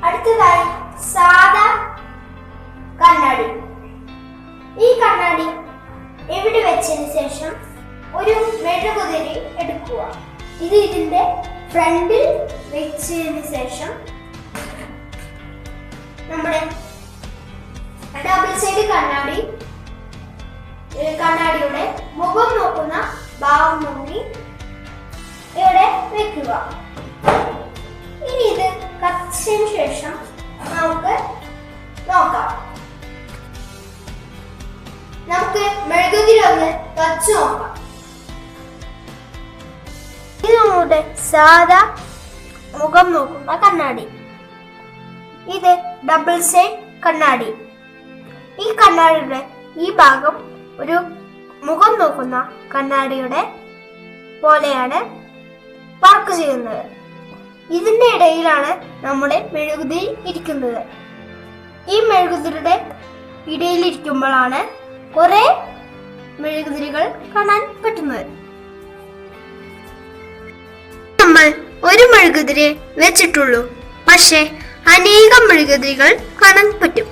അടുത്തതായി സാധാ കണ്ണാടി. ഈ കണ്ണാടി എവിടെ വെച്ചതിന് ശേഷം ഒരു മെഴുകുതിരി എടുക്കുക. ഇത് ഇതിന്റെ ഫ്രണ്ടിൽ വെച്ചതിന് ശേഷം നമ്മുടെ ഡബിൾ സൈഡ് കണ്ണാടിയുടെ മുഖം നോക്കുന്ന ഭാഗം നോക്കി ഇവിടെ വെക്കുക. ഇനി ഇത് കത്തിച്ചതിന് ശേഷം നമുക്ക് നോക്കാം. നമുക്ക് മെഴുകുതിരി ഒന്ന് കത്തിച്ചു നോക്കാം. ഇത് നമ്മുടെ സാധാ മുഖം നോക്കുന്ന കണ്ണാടി. ഇത് ഡബിൾ സൈഡ് കണ്ണാടി. ഈ കണ്ണാടിയുടെ ഈ ഭാഗം ഒരു മുഖം നോക്കുന്ന കണ്ണാടിയുടെ പോലെയാണ് വർക്ക് ചെയ്യുന്നത്. ഇതിന്റെ ഇടയിലാണ് നമ്മുടെ മെഴുകുതിരി ഇരിക്കുന്നത്. ഈ മെഴുകുതിരിയുടെ ഇടയിലിരിക്കുമ്പോഴാണ് കുറെ മെഴുകുതിരികൾ കാണാൻ പറ്റുന്നത്. നമ്മൾ ഒരു മെഴുകുതിരി വെച്ചിട്ടുള്ളൂ, പക്ഷെ അനേകം മെഴുകുതിരികൾ കാണാൻ പറ്റും.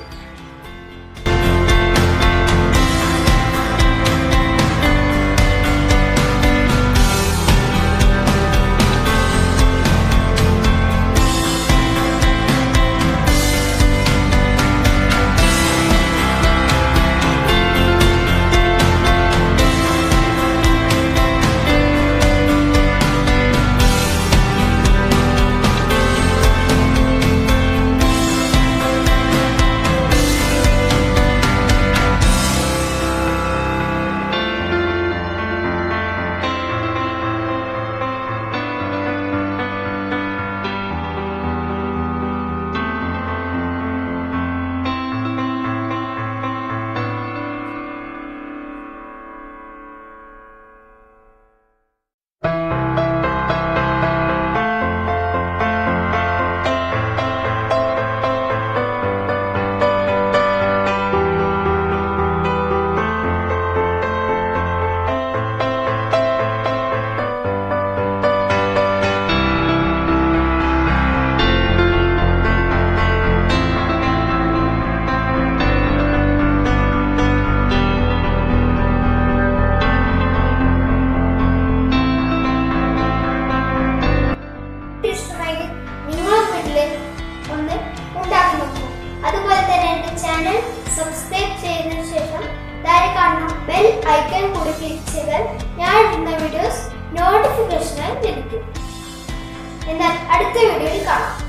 അതുപോലെ തന്നെ എന്റെ ചാനൽ സബ്സ്ക്രൈബ് ചെയ്തതിനു ശേഷം താഴെ കാണുന്ന ബെൽ ഐക്കൺ കൂടി ക്ലിക്ക് ചെയ്താൽ ഞാൻ ഇടുന്ന വീഡിയോസ് നോട്ടിഫിക്കേഷനായി ലഭിക്കും. എന്നാൽ അടുത്ത വീഡിയോയിൽ കാണാം.